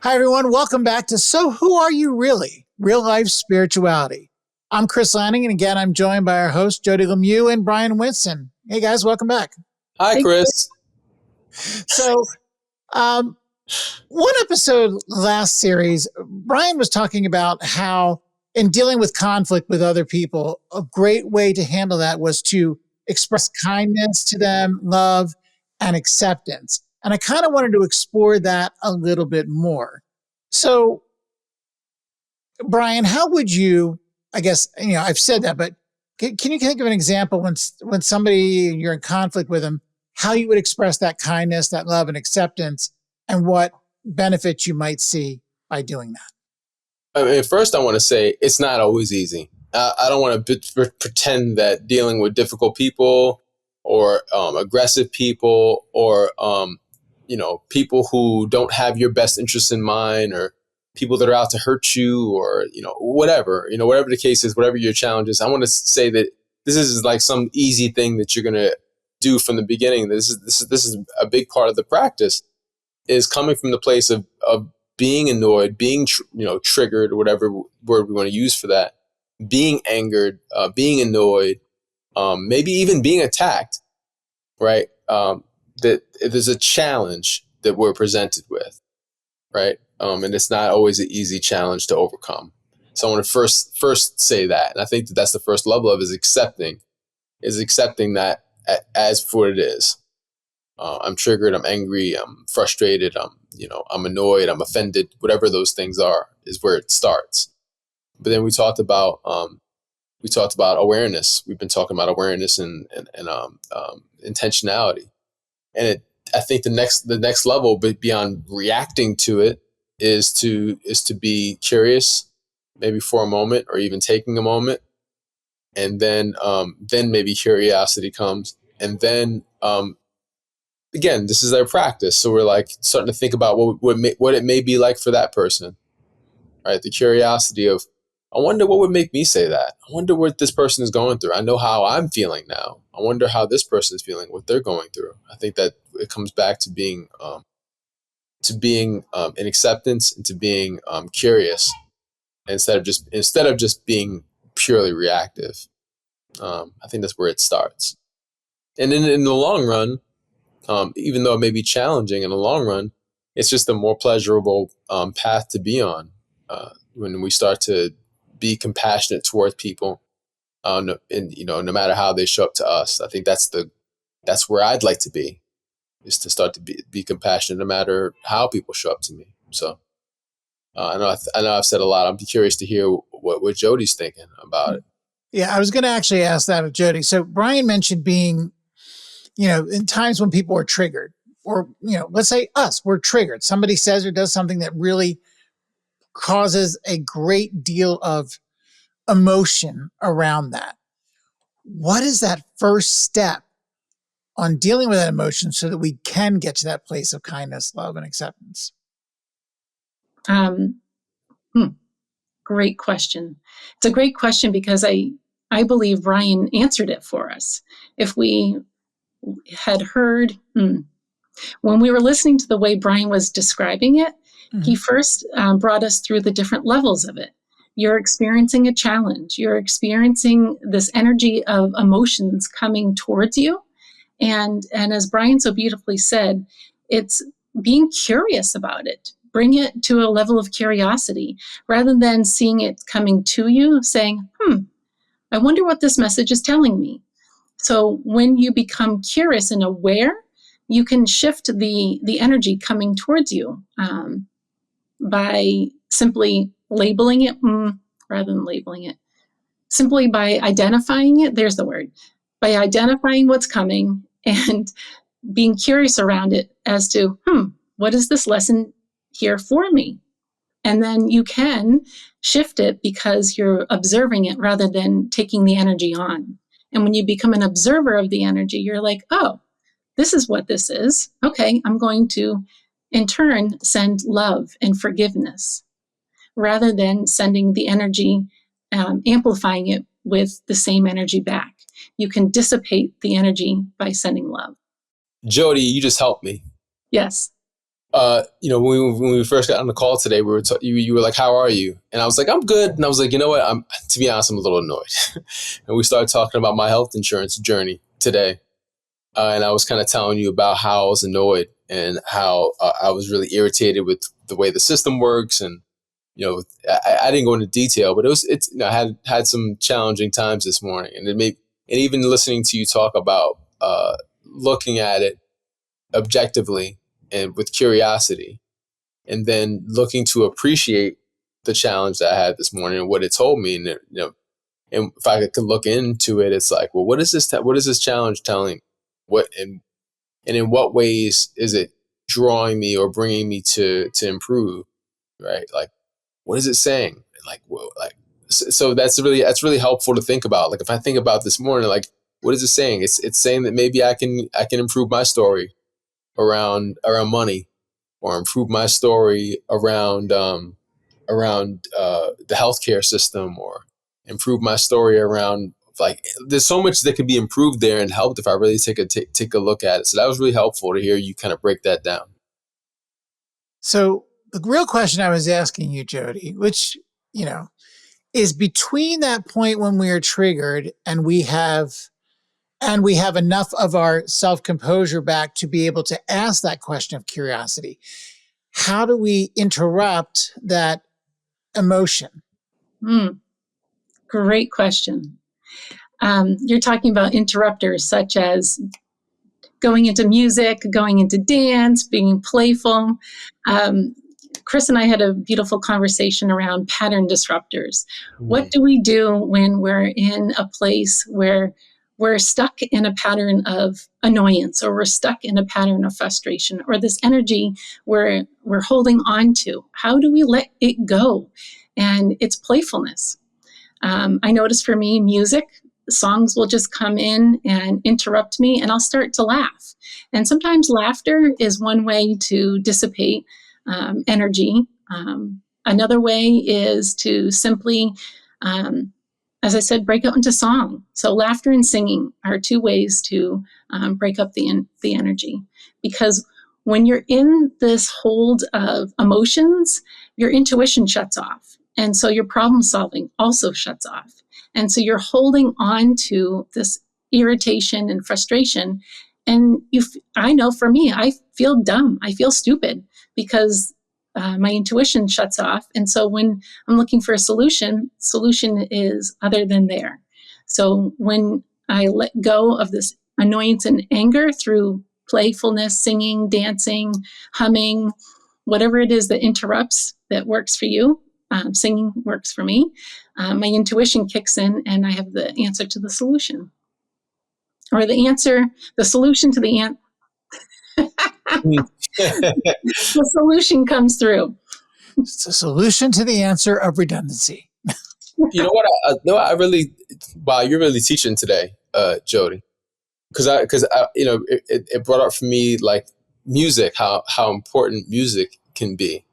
Hi, everyone. Welcome back to So Who Are You Really? Real Life Spirituality. I'm Chris Lanning, and again, I'm joined by our hosts, Jody Lemieux and Bryan Winston. Hey, guys, welcome back. Hi, Chris. So, one episode last series, Bryan was talking about how in dealing with conflict with other people, a great way to handle that was to express kindness to them, love, and acceptance. And I kind of wanted to explore that a little bit more. So, Bryan, how would you, I guess, I've said that, but can you think of an example when somebody, you're in conflict with them, how you would express that kindness, that love and acceptance, and what benefits you might see by doing that? I mean, first, I want to say it's not always easy. I don't want to pretend that dealing with difficult people or aggressive people or, people who don't have your best interests in mind or people that are out to hurt you or, whatever the case is, whatever your challenge is. I want to say that this is like some easy thing that you're going to do from the beginning. This is a big part of the practice, is coming from the place of being annoyed, being triggered, or whatever word we want to use for that, being angered, being annoyed, maybe even being attacked, right? That there's a challenge that we're presented with, right? And it's not always an easy challenge to overcome. So I want to first say that, and I think that's the first level of is accepting that as for what it is. I'm triggered, I'm angry, I'm frustrated, I'm annoyed, I'm offended, whatever those things are is where it starts. But then we talked about awareness. We've been talking about awareness and intentionality. And I think the next level, but beyond reacting to it, is to be curious, maybe for a moment, or even taking a moment, and then maybe curiosity comes, and then again, this is our practice. So we're like starting to think about what it may be like for that person, right? The curiosity of, I wonder what would make me say that. I wonder what this person is going through. I know how I'm feeling now. I wonder how this person is feeling, what they're going through. I think that it comes back to being in acceptance and to being curious instead of just being purely reactive. I think that's where it starts. And in the long run, even though it may be challenging in the long run, it's just a more pleasurable path to be on when we start to be compassionate towards people, and no matter how they show up to us. I think that's where I'd like to be, is to start to be compassionate no matter how people show up to me. So I know I've said a lot. I'm curious to hear what Jody's thinking about it. Yeah, I was going to actually ask that of Jody. So Bryan mentioned being, in times when people are triggered, or, let's say we're triggered. Somebody says or does something that really causes a great deal of emotion around that. What is that first step on dealing with that emotion so that we can get to that place of kindness, love, and acceptance? Great question. It's a great question because I believe Bryan answered it for us. If we had heard, when we were listening to the way Bryan was describing it, he first brought us through the different levels of it. You're experiencing a challenge. You're experiencing this energy of emotions coming towards you. And as Bryan so beautifully said, it's being curious about it. Bring it to a level of curiosity rather than seeing it coming to you, saying, I wonder what this message is telling me. So when you become curious and aware, you can shift the energy coming towards you by simply labeling it, rather than labeling it, simply by identifying it. There's the word. By identifying what's coming and being curious around it as to, what is this lesson here for me? And then you can shift it because you're observing it rather than taking the energy on. And when you become an observer of the energy, you're like, oh, this is what this is. Okay, I'm going to, in turn, send love and forgiveness rather than sending the energy, amplifying it with the same energy back. You can dissipate the energy by sending love. Jody, you just helped me. Yes. when we first got on the call today, you were like, "How are you?" And I was like, "I'm good." And I was like, "You know what? To be honest, I'm a little annoyed." And we started talking about my health insurance journey today, and I was kind of telling you about how I was annoyed and how I was really irritated with the way the system works. And I didn't go into detail, but I had some challenging times this morning, and even listening to you talk about looking at it objectively and with curiosity, and then looking to appreciate the challenge that I had this morning and what it told me. And and if I could look into it, it's like, well, what is this challenge telling me? And in what ways is it drawing me or bringing me to improve, right? Like, what is it saying? Like, so that's really helpful to think about. Like, if I think about this morning, like, what is it saying? It's saying that maybe I can improve my story around money, or improve my story around the healthcare system, or improve my story around, like, there's so much that could be improved there and helped if I really take a look at it. So that was really helpful to hear you kind of break that down. So the real question I was asking you, Jody, which, is between that point when we are triggered and we have enough of our self-composure back to be able to ask that question of curiosity. How do we interrupt that emotion? Great question. You're talking about interrupters such as going into music, going into dance, being playful. Chris and I had a beautiful conversation around pattern disruptors. What do we do when we're in a place where we're stuck in a pattern of annoyance, or we're stuck in a pattern of frustration, or this energy we're holding on to? How do we let it go? And it's playfulness. I notice for me, music, songs will just come in and interrupt me, and I'll start to laugh. And sometimes laughter is one way to dissipate energy. Another way is to simply, as I said, break out into song. So laughter and singing are two ways to break up the energy. Because when you're in this hold of emotions, your intuition shuts off. And so your problem solving also shuts off. And so you're holding on to this irritation and frustration. And I know for me, I feel dumb. I feel stupid because my intuition shuts off. And so when I'm looking for a solution is other than there. So when I let go of this annoyance and anger through playfulness, singing, dancing, humming, whatever it is that interrupts, that works for you, singing works for me, my intuition kicks in and I have the answer to the solution. Or the solution to the answer. The solution comes through. It's a solution to the answer of redundancy. You know what? Wow, you're really teaching today, Jody. Because it brought up for me, like, music, how important music can be.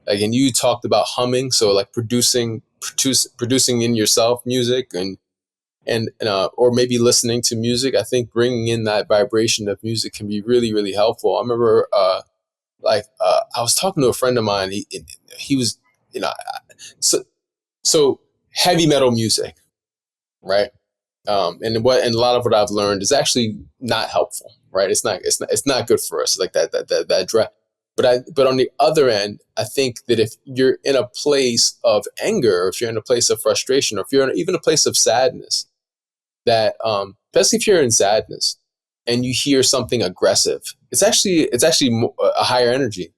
Like, and you talked about humming, so like producing in yourself music, and or maybe listening to music. I think bringing in that vibration of music can be really, really helpful. I remember, I was talking to a friend of mine. He was, so heavy metal music, right? And a lot of what I've learned is actually not helpful, right? It's not good for us, like that drive. But on the other end, I think that if you're in a place of anger, or if you're in a place of frustration, or if you're even a place of sadness, that especially if you're in sadness and you hear something aggressive, it's actually a higher energy,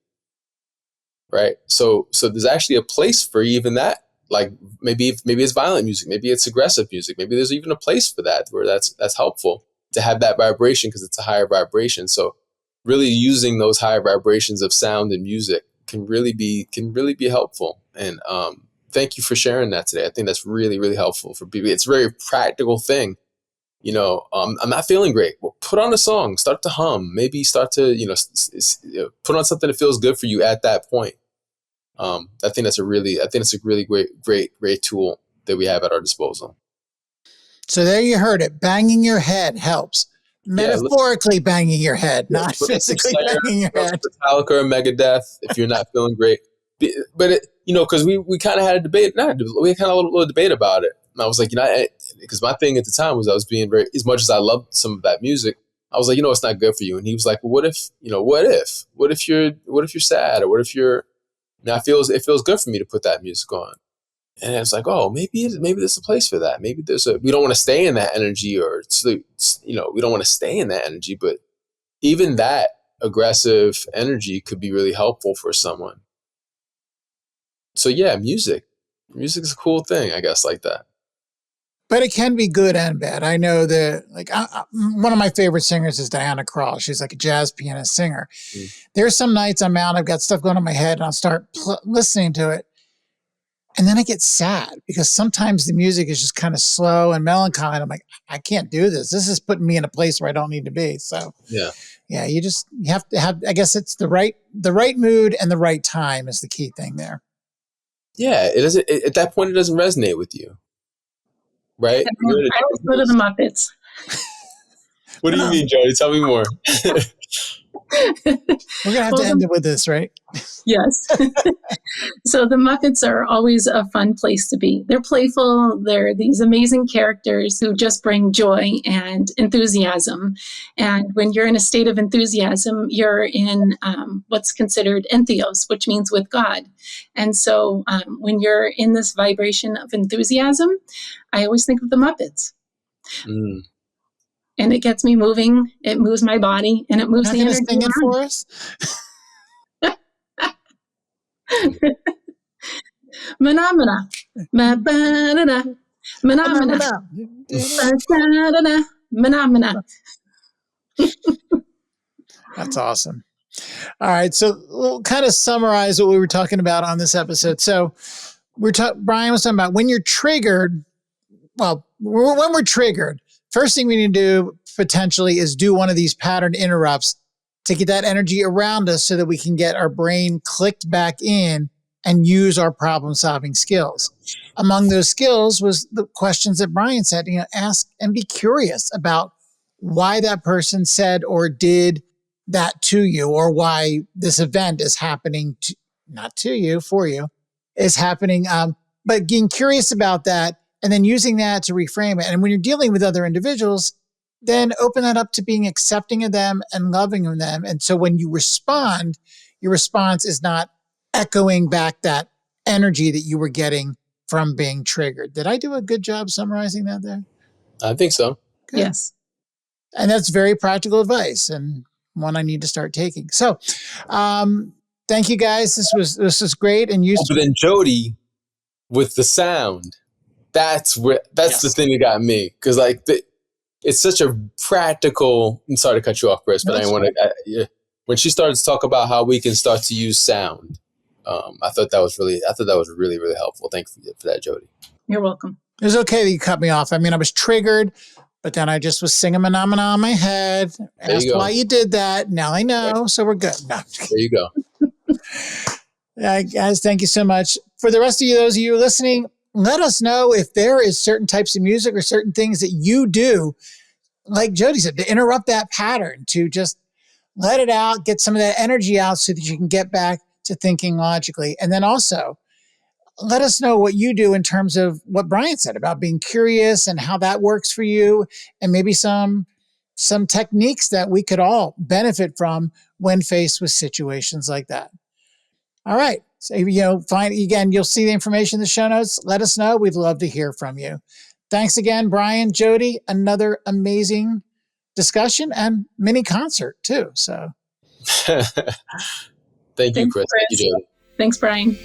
right? So there's actually a place for even that. Like, maybe it's violent music, maybe it's aggressive music, maybe there's even a place for that, where that's helpful to have that vibration, because it's a higher vibration. So really using those higher vibrations of sound and music can really be helpful. And thank you for sharing that today. I think that's really, really helpful for people. It's a very practical thing. I'm not feeling great. Well, put on a song, start to hum, maybe start to, put on something that feels good for you at that point. I think it's a really great tool that we have at our disposal. So there you heard it. Banging your head helps. Yeah, metaphorically banging your head, not listen to physically Slayer, banging your head. Metallica or Megadeth if you're not feeling great. But because we kind of had a debate. We had kind of a little debate about it. And I was like, because my thing at the time was I was being very, as much as I loved some of that music, I was like, it's not good for you. And he was like, well, what if you're sad, or what if you're, now it feels good for me to put that music on. And it's like, oh, maybe there's a place for that. Maybe we don't want to stay in that energy, or we don't want to stay in that energy, but even that aggressive energy could be really helpful for someone. So yeah, music is a cool thing, I guess, like that. But it can be good and bad. I know that, like, one of my favorite singers is Diana Krall. She's like a jazz pianist singer. There's some nights I'm out, I've got stuff going on in my head, and I'll start listening to it. And then I get sad because sometimes the music is just kind of slow and melancholy. And I'm like, I can't do this. This is putting me in a place where I don't need to be. So yeah, you have to have, I guess it's the right mood and the right time is the key thing there. Yeah, it doesn't, at that point, it doesn't resonate with you. Right? I always go to the Muppets. What do you mean, Jody? Tell me more. We're going to have to end it with this, right? Yes. So the Muppets are always a fun place to be. They're playful. They're these amazing characters who just bring joy and enthusiasm. And when you're in a state of enthusiasm, you're in what's considered entheos, which means with God. And so when you're in this vibration of enthusiasm, I always think of the Muppets. And it gets me moving. It moves my body, and it moves the energy. Sing it for us? Manamana. Manamana. Manamana. That's awesome. All right. So we'll kind of summarize what we were talking about on this episode. So Bryan was talking about when you're triggered. Well, when we're triggered, first thing we need to do potentially is do one of these pattern interrupts to get that energy around us so that we can get our brain clicked back in and use our problem-solving skills. Among those skills was the questions that Bryan said, ask and be curious about why that person said or did that to you, or why this event is happening, not to you, for you, is happening. But getting curious about that and then using that to reframe it. And when you're dealing with other individuals, then open that up to being accepting of them and loving of them. And so when you respond, your response is not echoing back that energy that you were getting from being triggered. Did I do a good job summarizing that there? I think so. Good. Yes. And that's very practical advice and one I need to start taking. So thank you guys. This was great and useful. But then Jody with the sound, that's the thing that got me. Because it's such a practical, I'm sorry to cut you off, Chris, but I didn't want to, when she started to talk about how we can start to use sound, I thought that was really, really helpful. Thank you for that, Jody. You're welcome. It was okay that you cut me off. I mean, I was triggered, but then I just was singing Phenomena on my head. Asked why you did that. Now I know, right. So we're good. No. There you go. Guys, thank you so much. For the rest of you, those of you listening, let us know if there is certain types of music or certain things that you do, like Jody said, to interrupt that pattern, to just let it out, get some of that energy out so that you can get back to thinking logically. And then also, let us know what you do in terms of what Bryan said about being curious and how that works for you, and maybe some techniques that we could all benefit from when faced with situations like that. All right. So, you'll see the information in the show notes. Let us know. We'd love to hear from you. Thanks again, Bryan, Jody. Another amazing discussion and mini concert too. So thank you, Chris. Thank you, Jody. Thanks, Bryan.